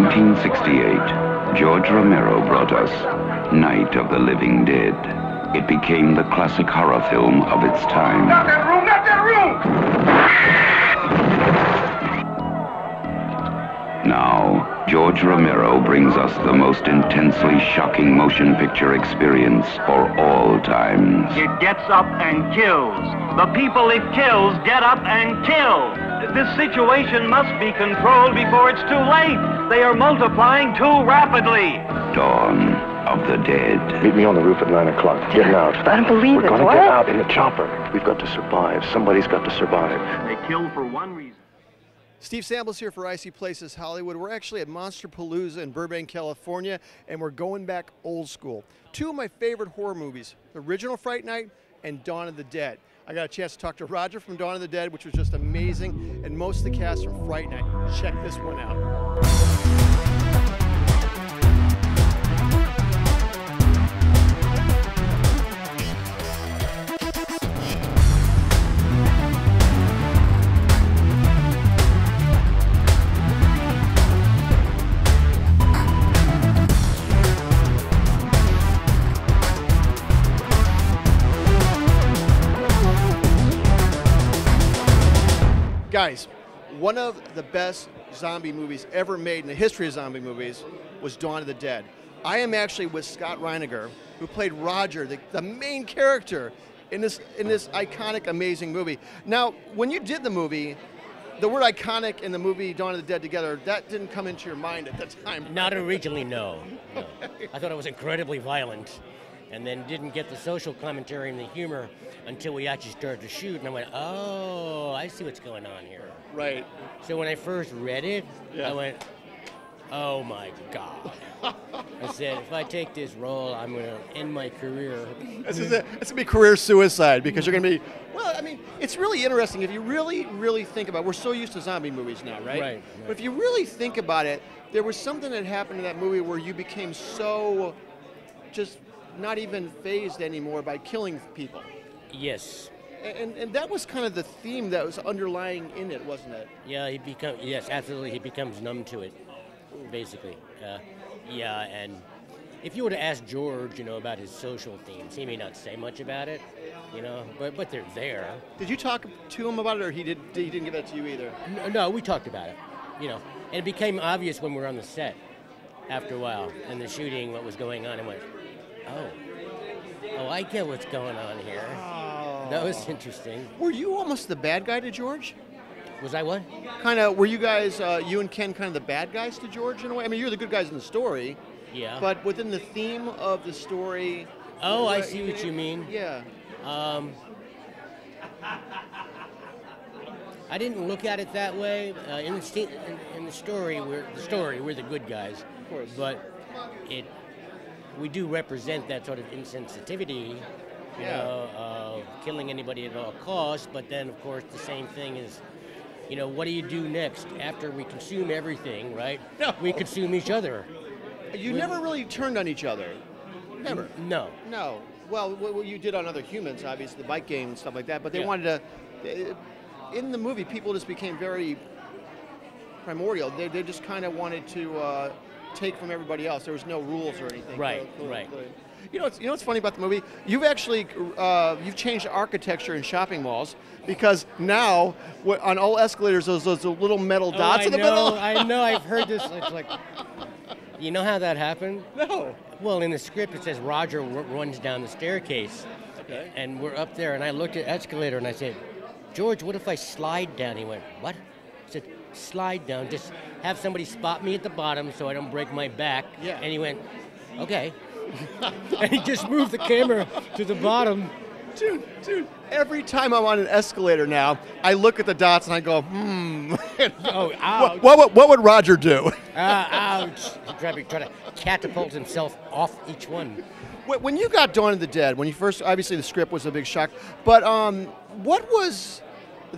1968, George Romero brought us Night of the Living Dead. It became the classic horror film of its time. Not that room! Not that room! Now, George Romero brings us the most intensely shocking motion picture experience for all times. It gets up and kills. The people it kills get up and kill. This situation must be controlled before it's too late. They are multiplying too rapidly. Dawn of the Dead. Meet me on the roof at 9 o'clock. Getting out. I don't believe We're it. gonna What? get out in the chopper. We've got to survive. Somebody's got to survive. They kill for one reason. Steve Samples here for Icy Places Hollywood. We're actually at Monsterpalooza in Burbank, California, and we're going back old school. Two of my favorite horror movies, the original Fright Night and Dawn of the Dead. I got a chance to talk to Roger from Dawn of the Dead, which was just amazing, and most of the cast from Fright Night. Check this one out. Guys, one of the best zombie movies ever made in the history of zombie movies was Dawn of the Dead. I am actually with Scott Reiniger, who played Roger, the main character in this iconic, amazing movie. Now, when you did the movie, the word iconic and the movie Dawn of the Dead together, that didn't come into your mind at the time. Not originally, no. I thought it was incredibly violent, and then didn't get the social commentary and the humor until we actually started to shoot, and I went, oh, I see what's going on here. Right. So when I first read it, Yeah. I went, oh my God. I said, if I take this role, I'm going to end my career. This is going to be career suicide, because you're going to be, well, I mean, it's really interesting if you really, really think about it. We're so used to zombie movies now, right? Right. But if you really think about it, there was something that happened in that movie where you became so just not even fazed anymore by killing people. Yes. And that was kind of the theme that was underlying in it, wasn't it? Yeah, yes, absolutely. He becomes numb to it, basically. Yeah, and if you were to ask George, about his social themes, he may not say much about it, but they're there. Did you talk to him about it, or he didn't give that to you either? No, we talked about it, and it became obvious when we were on the set after a while, and the shooting, what was going on, and went, oh, I get what's going on here. Oh. That was interesting. Were you almost the bad guy to George? Was I what? Kind of, were you guys, you and Ken, kind of the bad guys to George in a way? I mean, you're the good guys in the story. Yeah. But within the theme of the story. Oh, I see what you mean. Yeah. I didn't look at it that way. In the story, we're the good guys. Of course. But we do represent that sort of insensitivity, of killing anybody at all costs. But then, of course, the same thing is, what do you do next after we consume everything, right? No. We consume each other. You never really turned on each other. Never. No. No. Well, what you did on other humans, obviously, the bike game and stuff like that. But they Yeah. wanted to. In the movie, people just became very primordial. They just kind of wanted to take from everybody else. There was no rules or anything. Right. Right. You know what's funny about the movie? You've actually you've changed architecture in shopping malls, because now on all escalators those little metal dots in the middle. I know. I've heard this. It's like, you know how that happened? No. Well, in the script it says Roger runs down the staircase, Okay. and we're up there, and I looked at the escalator and I said, George, what if I slide down? He went, what? I said, slide down. Just have somebody spot me at the bottom so I don't break my back. Yeah. And he went, okay. And he just moved the camera to the bottom. Dude, every time I'm on an escalator now, I look at the dots and I go, Oh, ouch. What would Roger do? Ouch. He's trying to catapult himself off each one. When you got Dawn of the Dead, when you first, obviously the script was a big shock, but what was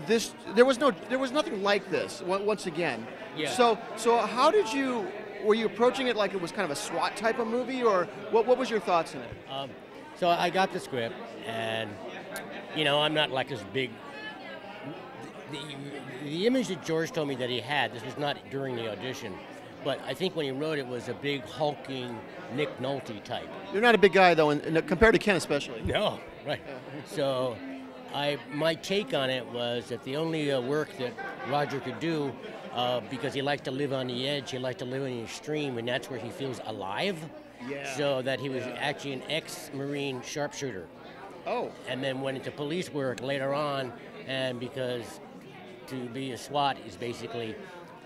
this? There was nothing like this. Once again. Yeah. So how did you? Were you approaching it like it was kind of a SWAT type of movie, or what was your thoughts in it? So I got the script, and I'm not like this big. The image that George told me that he had, this was not during the audition, But I think when he wrote it was a big hulking Nick Nolte type. You're not a big guy though, compared to Ken especially. No, right. So my take on it was that the only work that Roger could do, because he liked to live on the edge, he liked to live in the extreme, and that's where he feels alive. Yeah. So that he was actually an ex-Marine sharpshooter. Oh. And then went into police work later on, and because to be a SWAT is basically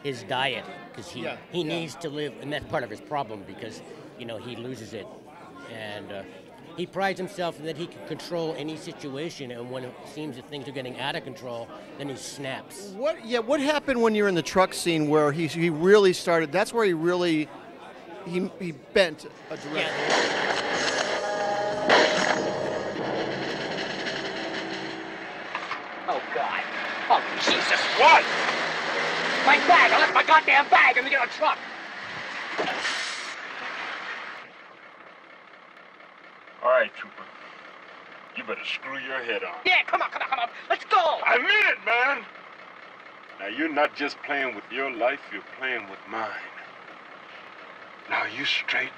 his diet, because he needs to live, and that's part of his problem, because he loses it, and he prides himself in that he can control any situation, and when it seems that things are getting out of control, then he snaps. What happened when you're in the truck scene where he really started? That's where he really he bent a direction. Yeah. Oh, God. Oh, Jesus, what? My bag! I left my goddamn bag in the truck! All right, Trooper. You better screw your head on. Yeah, come on. Let's go! I mean it, man! Now, you're not just playing with your life, you're playing with mine. Now, are you straight?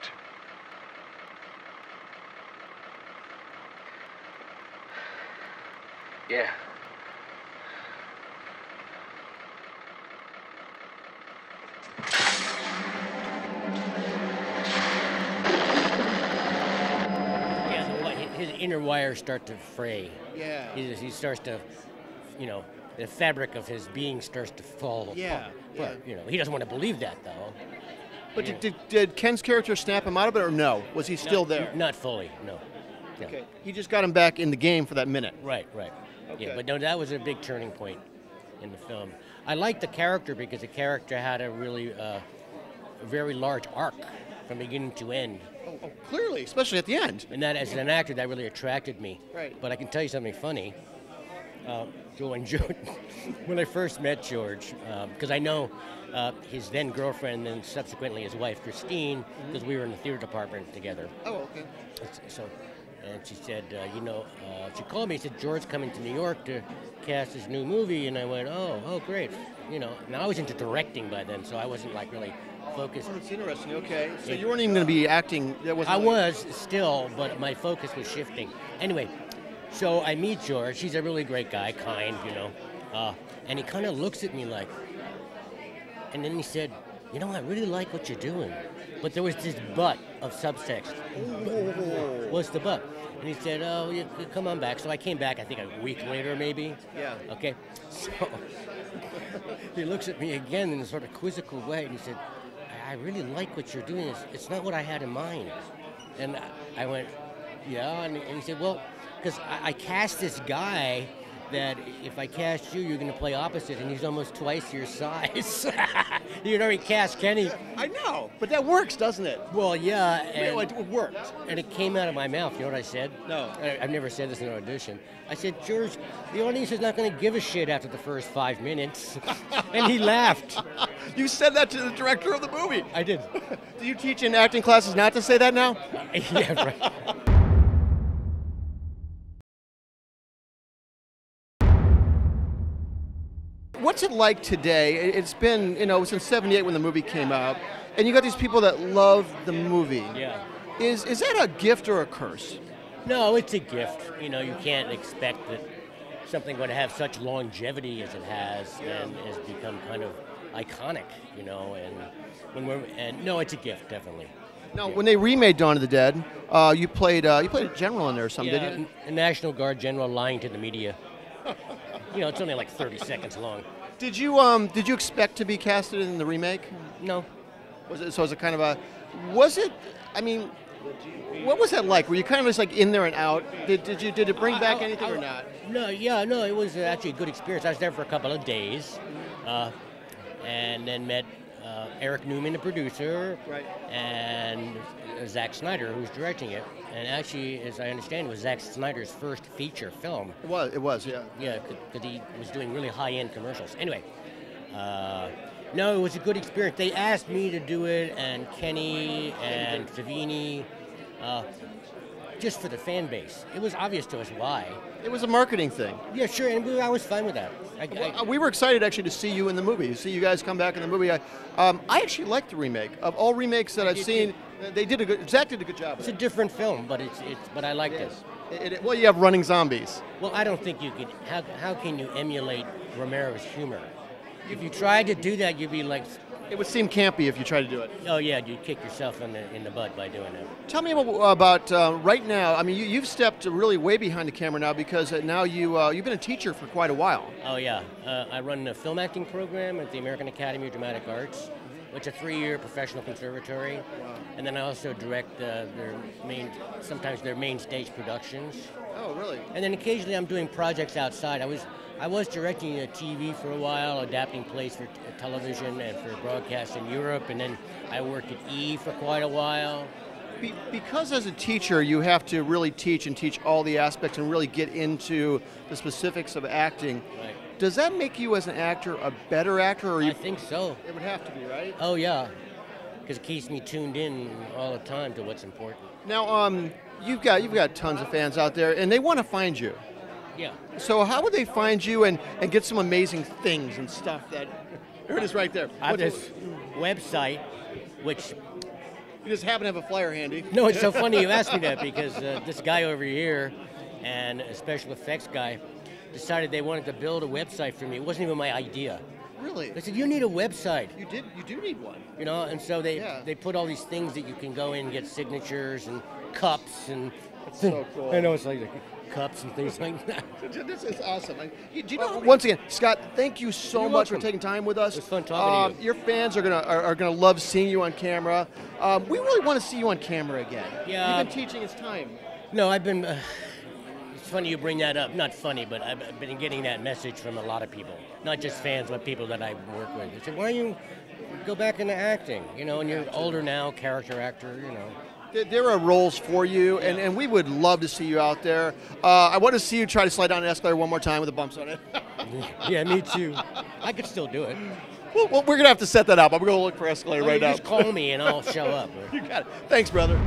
Yeah. His inner wires start to fray. Yeah. He starts to, the fabric of his being starts to fall apart. Yeah. He doesn't want to believe that, though. But did Ken's character snap him out of it, or no? Was he still there? Not fully, no. Okay. He just got him back in the game for that minute. Right. Okay. Yeah, but no, that was a big turning point in the film. I liked the character because the character had a really very large arc from beginning to end. Oh, clearly, especially at the end. And that, as an actor, that really attracted me. Right. But I can tell you something funny. When I first met George, because I know his then girlfriend and then subsequently his wife, Christine, because we were in the theater department together. Oh, okay. So, and she said, she called me and said, George's coming to New York to cast his new movie. And I went, oh, great. Now I was into directing by then, so I wasn't really focused. Oh, that's interesting. Okay. So you weren't even going to be acting. I was still, but my focus was shifting. Anyway, so I meet George. He's a really great guy, kind, and he kind of looks at me like, and then he said, I really like what you're doing. But there was this but of subtext. What's the but? And he said, you come on back. So I came back, I think a week later maybe. Yeah. Okay. So he looks at me again in a sort of quizzical way, and he said, I really like what you're doing. It's not what I had in mind. And I went, yeah. And he said, well, because I cast this guy that if I cast you, you're going to play opposite, and he's almost twice your size. You'd already cast Kenny. I know, but that works, doesn't it? Well, yeah. And it worked. And it came out of my mouth. You know what I said? No. I've never said this in an audition. I said, George, the audience is not going to give a shit after the first 5 minutes. And he laughed. You said that to the director of the movie. I did. Do you teach in acting classes not to say that now? Yeah, right. What's it like today? It's been, since '78 when the movie came out, and you got these people that love the movie. Yeah. Is that a gift or a curse? No, it's a gift. You can't expect that something going to have such longevity as it has and has become kind of iconic, and no, it's a gift, definitely. Now, when they remade Dawn of the Dead, you played a general in there or something, didn't you? A National Guard general lying to the media. It's only like 30 seconds long. Did you expect to be casted in the remake? No. Was it kind of a? Was it? I mean, what was that like? Were you kind of just like in there and out? Did it bring back anything or not? No, it was actually a good experience. I was there for a couple of days, and then met Eric Newman, the producer, right, and Zack Snyder, who was directing it. And actually, as I understand, it was Zack Snyder's first feature film. It was, yeah. Yeah, because he was doing really high-end commercials. Anyway, no, it was a good experience. They asked me to do it, and Kenny and Savini, just for the fan base. It was obvious to us why. It was a marketing thing. Yeah, sure, and I was fine with that. We were excited actually to see you in the movie, to see you guys come back in the movie. I actually liked the remake. Of all remakes that I've seen, Zach did a good job. It's a different film, but but I liked it. Well, you have running zombies. Well, I don't think you could. How can you emulate Romero's humor? If you tried to do that, you'd be like. It would seem campy if you tried to do it. Oh yeah, you'd kick yourself in the butt by doing that. Tell me about right now. I mean, you've stepped really way behind the camera now because now you've been a teacher for quite a while. Oh yeah, I run a film acting program at the American Academy of Dramatic Arts, which is a 3-year professional conservatory, and then I also direct sometimes their main stage productions. Oh really? And then occasionally I'm doing projects outside. I was directing a TV for a while, adapting plays for television and for broadcast in Europe, and then I worked at E! For quite a while. Because as a teacher, you have to really teach all the aspects and really get into the specifics of acting. Right. Does that make you as an actor a better actor? Or I think so. It would have to be, right? Oh yeah, because it keeps me tuned in all the time to what's important. Now, you've got tons of fans out there, and they want to find you. Yeah. So how would they find you and get some amazing things and stuff that... There it is right there. I have this website, which... You just happen to have a flyer handy. No, it's so funny you asked me that because this guy over here and a special effects guy decided they wanted to build a website for me. It wasn't even my idea. Really? They said, you need a website. You do need one. You know, and so they put all these things that you can go in and get signatures and cups and... That's so cool. I know, it's like cups and things like that. This is awesome. Do you know, once again, Scott, thank you so You're much welcome. for taking time with us. It was fun talking to you. Your fans are gonna love seeing you on camera. We really want to see you on camera again. Yeah. You've been teaching, it's time. No, I've been... it's funny you bring that up. Not funny, but I've been getting that message from a lot of people. Not just fans, but people that I work with. They say, why don't you go back into acting? You know, and you're older now, character actor, you know. There are roles for you, and we would love to see you out there. I want to see you try to slide down an escalator one more time with the bumps on it. Yeah, me too. I could still do it. Well, we're going to have to set that up. I'm going to look for escalator right now. Just call me and I'll show up. You got it. Thanks, brother.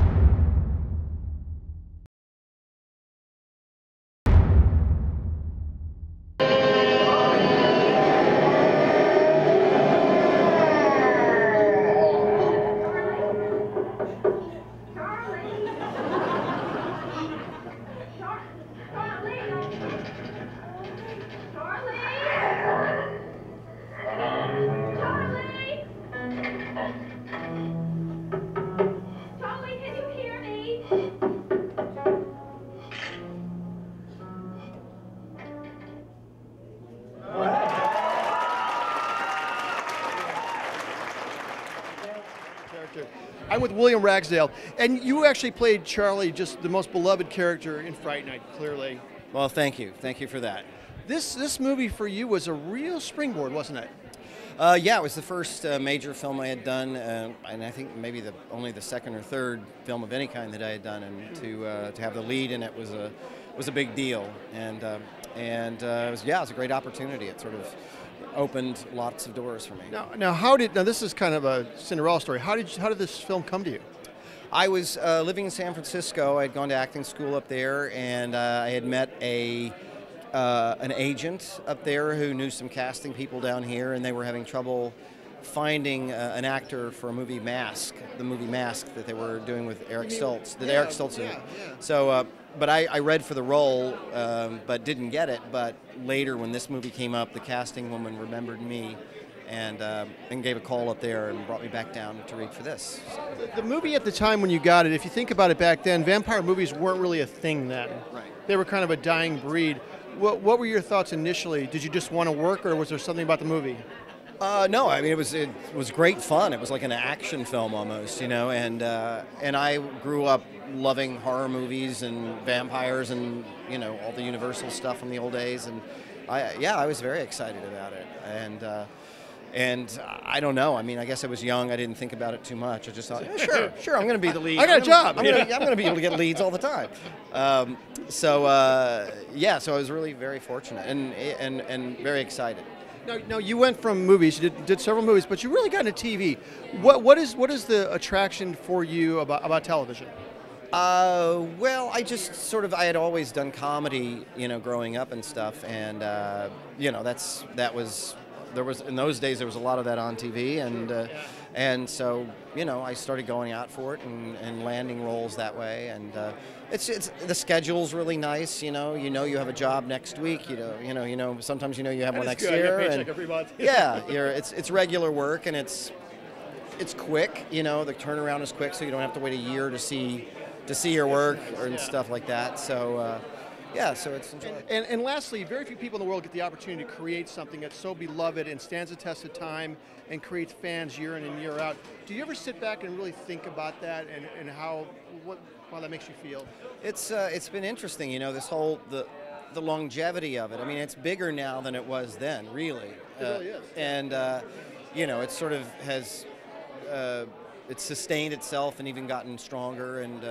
I'm with William Ragsdale, and you actually played Charlie, just the most beloved character in Fright Night, clearly. Well, thank you. Thank you for that. This movie for you was a real springboard, wasn't it? Yeah, it was the first major film I had done, and I think maybe only the second or third film of any kind that I had done, and to have the lead in it was a big deal, and it was a great opportunity. It sort of opened lots of doors for me. Now this is kind of a Cinderella story. How did this film come to you? I was living in San Francisco. I had gone to acting school up there, and I had met an agent up there who knew some casting people down here, and they were having trouble finding an actor for the movie Mask that they were doing with Eric Stoltz. Eric Stoltz did it. So, but I read for the role, but didn't get it. But later, when this movie came up, the casting woman remembered me and gave a call up there and brought me back down to read for this. The movie at the time when you got it, if you think about it back then, vampire movies weren't really a thing then. Right. They were kind of a dying breed. What were your thoughts initially? Did you just want to work, or was there something about the movie? No, I mean it was great fun. It was like an action film almost, you know. And I grew up loving horror movies and vampires and all the Universal stuff from the old days. And I was very excited about it. And I don't know. I mean, I guess I was young. I didn't think about it too much. I just thought, sure, I'm going to be the lead. I got a job. I'm going to be able to get leads all the time. So I was really very fortunate and very excited. Now you went from movies. You did several movies, but you really got into TV. What is the attraction for you about television? Well, I just sort of, I had always done comedy, growing up and stuff, and there was in those days there was a lot of that on TV, and so I started going out for it and landing roles that way, and it's the schedule's really nice, you have a job next week, sometimes you have one next year, paycheck every month. yeah, it's regular work, and it's quick, the turnaround is quick, so you don't have to wait a year to see your work and stuff like that. So, so it's enjoyable. And lastly, very few people in the world get the opportunity to create something that's so beloved and stands the test of time and creates fans year in and year out. Do you ever sit back and really think about that and how that makes you feel? It's been interesting, this whole the longevity of it. I mean, it's bigger now than it was then, really. It really is. And it sort of has it's sustained itself and even gotten stronger, and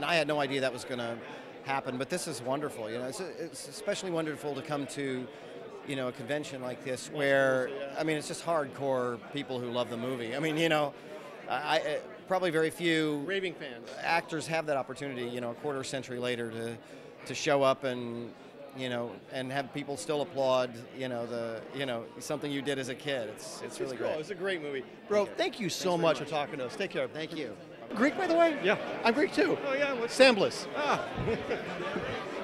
I had no idea that was going to happen, but this is wonderful. It's especially wonderful to come to a convention like this where, I mean, it's just hardcore people who love the movie. I mean, I probably very few raving fans actors have that opportunity, a quarter century later to show up and and have people still applaud, something you did as a kid. It's really cool. great. It's a great movie. Bro, thank you so much for talking to us. Take care. Thank you. Greek, by the way? Yeah. I'm Greek too. Oh, yeah. Sambliss. Ah.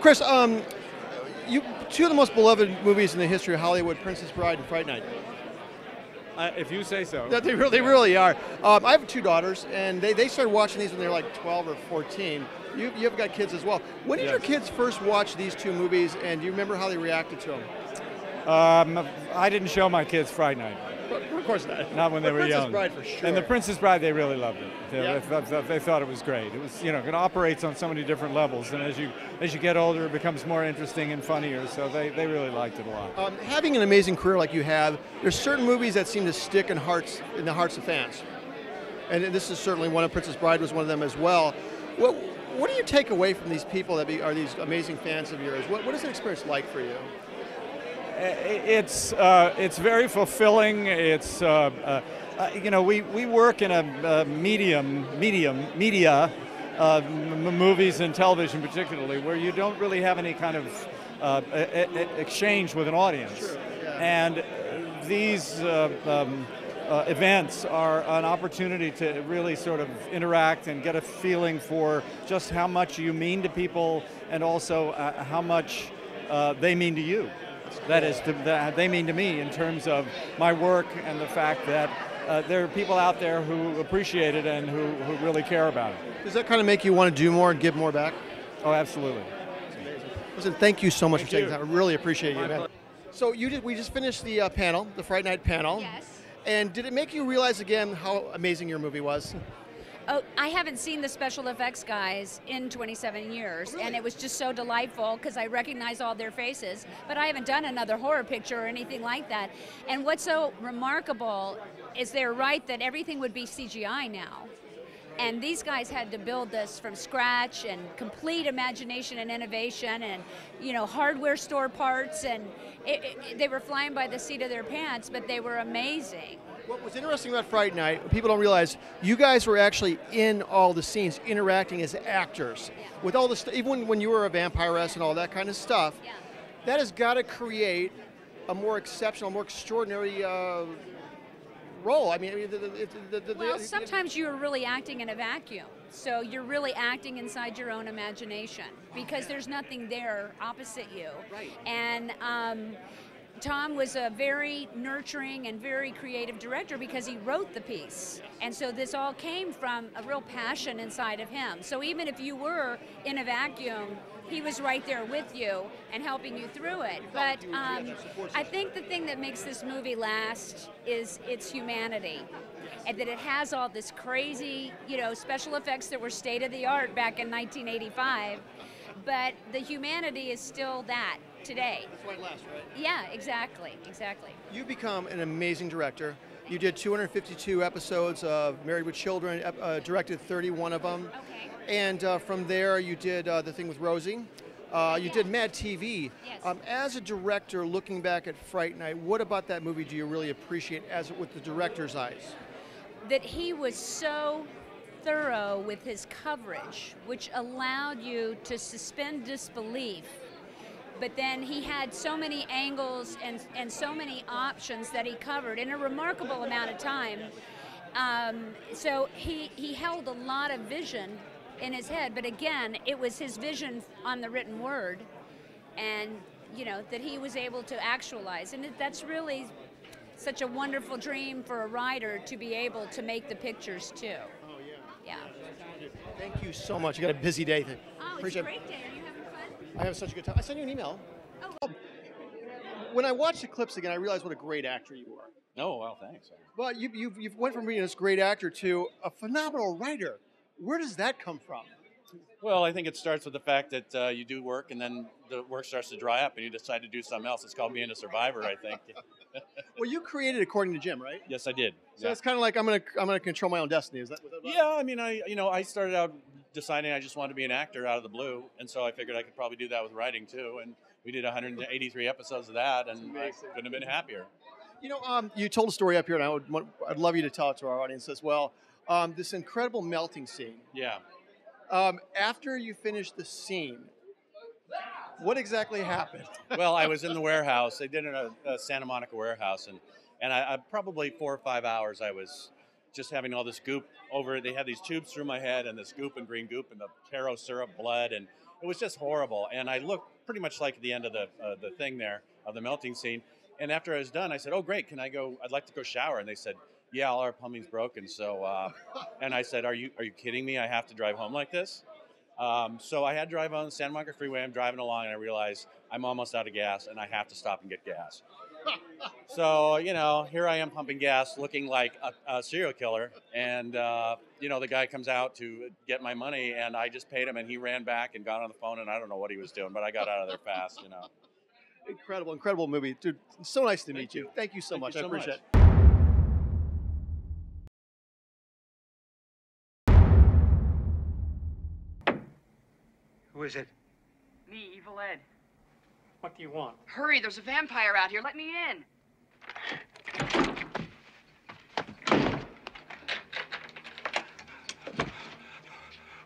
Chris, two of the most beloved movies in the history of Hollywood, Princess Bride and Fright Night. If you say so. They really are. I have two daughters, and they started watching these when they were like 12 or 14. You've got kids as well. When did your kids first watch these two movies, and do you remember how they reacted to them? I didn't show my kids Fright Night. Of course not. Not when they were young. Princess Bride for sure. And the Princess Bride, they really loved it. Yeah. They thought it was great. It was, it operates on so many different levels, and as you get older, it becomes more interesting and funnier. So they really liked it a lot. Having an amazing career like you have, there's certain movies that seem to stick in the hearts of fans, and this is certainly one of Princess Bride was one of them as well. What do you take away from these people that are these amazing fans of yours? What is the experience like for you? It's very fulfilling. It's we work in a media, movies and television particularly, where you don't really have any kind of exchange with an audience. Sure, yeah. And these events are an opportunity to really sort of interact and get a feeling for just how much you mean to people, and also how much they mean to you. That is, they mean to me in terms of my work and the fact that there are people out there who appreciate it and who really care about it. Does that kind of make you want to do more and give more back? Oh, absolutely. Listen, thank you so much for taking time. I really appreciate you, man. So we just finished the panel, the Fright Night panel. Yes. And did it make you realize again how amazing your movie was? Oh, I haven't seen the special effects guys in 27 years, Really? and it was just so delightful because I recognize all their faces, but I haven't done another horror picture or anything like that. And what's so remarkable is they're right that everything would be CGI now. And these guys had to build this from scratch, and complete imagination and innovation, and hardware store parts, and they were flying by the seat of their pants, but they were amazing. What was interesting about Fright Night, people don't realize, you guys were actually in all the scenes, interacting as actors. Yeah. With all the even when you were a vampiress and all that kind of stuff, Yeah. that has got to create a more exceptional, more extraordinary role. I mean, Well, sometimes you're really acting in a vacuum. So you're really acting inside your own imagination because there's nothing there opposite you. Right. And Tom was a very nurturing and very creative director because he wrote the piece. And so this all came from a real passion inside of him. So even if you were in a vacuum, he was right there with you and helping you through it. But I think the thing that makes this movie last is its humanity. And that it has all this crazy, special effects that were state of the art back in 1985. But the humanity is still that today. That's why it lasts, right? Yeah, exactly. You've become an amazing director. You did 252 episodes of Married with Children, directed 31 of them. Okay. And from there, you did the thing with Rosie. You did Mad TV. Yes. As a director, looking back at Fright Night, what about that movie do you really appreciate with the director's eyes? That he was so thorough with his coverage, which allowed you to suspend disbelief. But then he had so many angles and so many options that he covered in a remarkable amount of time. So he held a lot of vision in his head, but again, it was his vision on the written word, and that he was able to actualize. And that's really such a wonderful dream for a writer, to be able to make the pictures too. Oh, yeah. Yeah. Thank you so much. You got a busy day. Oh, it's a great day. Are you having fun? I have such a good time. I sent you an email. Oh. When I watched the clips again, I realized what a great actor you are. Oh, well, thanks. Well, you've went from being this great actor to a phenomenal writer. Where does that come from? Well, I think it starts with the fact that you do work, and then the work starts to dry up, and you decide to do something else. It's called being a survivor, I think. Well, you created According to Jim, right? Yes, I did. So it's kind of like I'm gonna control my own destiny. Is that right? Yeah, I mean, I started out deciding I just wanted to be an actor out of the blue, and so I figured I could probably do that with writing too. And we did 183 episodes of that, and I couldn't have been happier. You told a story up here, and I'd love you to tell it to our audience as well. This incredible melting scene. Yeah. After you finished the scene, what exactly happened? Well, I was in the warehouse. They did it in a Santa Monica warehouse, and I probably 4 or 5 hours I was just having all this goop over. They had these tubes through my head, and this goop and green goop and the taro syrup blood, and it was just horrible. And I looked pretty much like at the end of the thing there, of the melting scene. And after I was done, I said, "Oh, great, can I go? I'd like to go shower." And they said, "Yeah, all our plumbing's broken." So, and I said, "Are you kidding me? I have to drive home like this?" So I had to drive on the Santa Monica Freeway. I'm driving along, and I realize I'm almost out of gas, and I have to stop and get gas. So, here I am pumping gas, looking like a serial killer. And, the guy comes out to get my money, and I just paid him, and he ran back and got on the phone, and I don't know what he was doing, but I got out of there fast, Incredible movie. Dude, it's so nice to meet you. Thank you so much. I appreciate it. Who is it? Me, Evil Ed. What do you want? Hurry, there's a vampire out here. Let me in.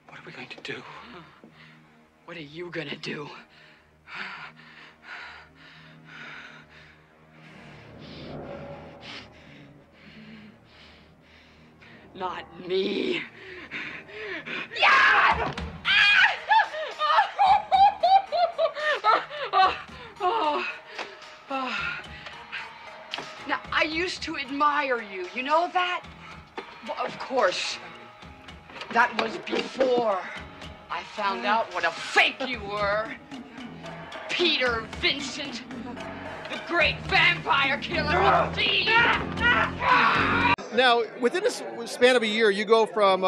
What are we going to do? What are you gonna do? Not me. Yeah! Now, I used to admire you. You know that? Well, of course. That was before I found out what a fake you were. Peter Vincent, the great vampire killer indeed. Now, within a span of a year, you go from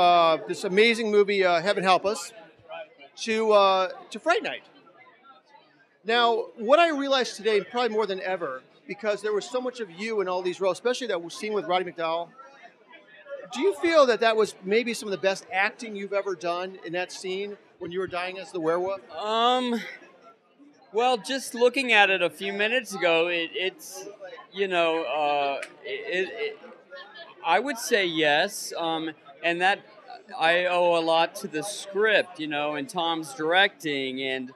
this amazing movie, Heaven Help Us, to Fright Night. Now, what I realized today, probably more than ever, because there was so much of you in all these roles, especially that scene with Roddy McDowall, do you feel that was maybe some of the best acting you've ever done in that scene when you were dying as the werewolf? Well, just looking at it a few minutes ago, I would say yes, and that I owe a lot to the script, and Tom's directing and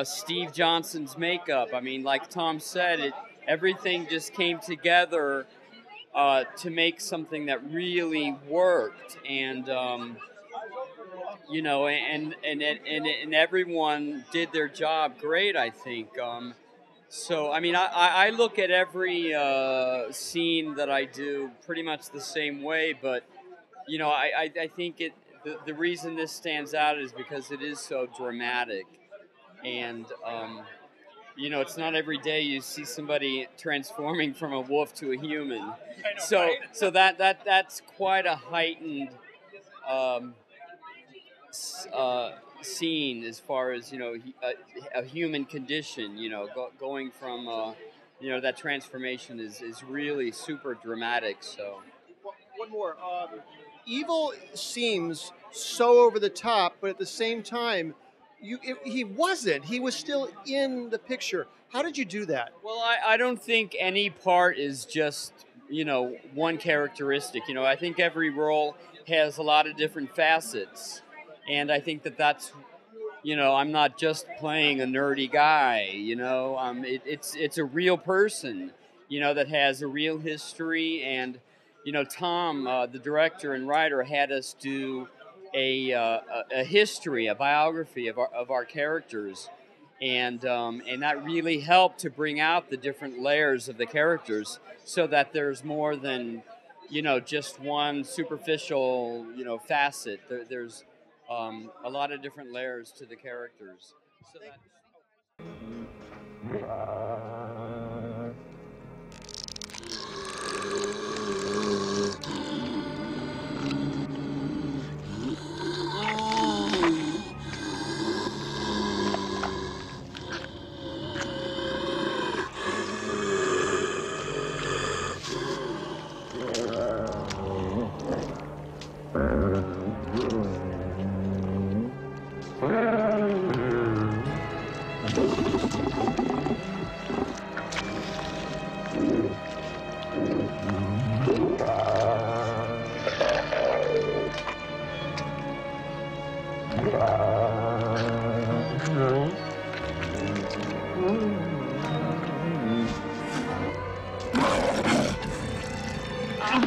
Steve Johnson's makeup. I mean, like Tom said, everything just came together to make something that really worked, and and everyone did their job great, I think. So, I mean, I look at every scene that I do pretty much the same way, but, I think the reason this stands out is because it is so dramatic. And, it's not every day you see somebody transforming from a wolf to a human. So that's quite a heightened scene as far as a human condition. Going from that transformation is really super dramatic. So one more. Evil seems so over the top, but at the same time, he wasn't. He was still in the picture. How did you do that? Well, I don't think any part is just one characteristic. I think every role has a lot of different facets. And I think that that's, I'm not just playing a nerdy guy, it's a real person, that has a real history. And, Tom, the director and writer, had us do a history, a biography of our characters. And that really helped to bring out the different layers of the characters so that there's more than, just one superficial, facet. There's a lot of different layers to the characters. So that...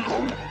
Oh.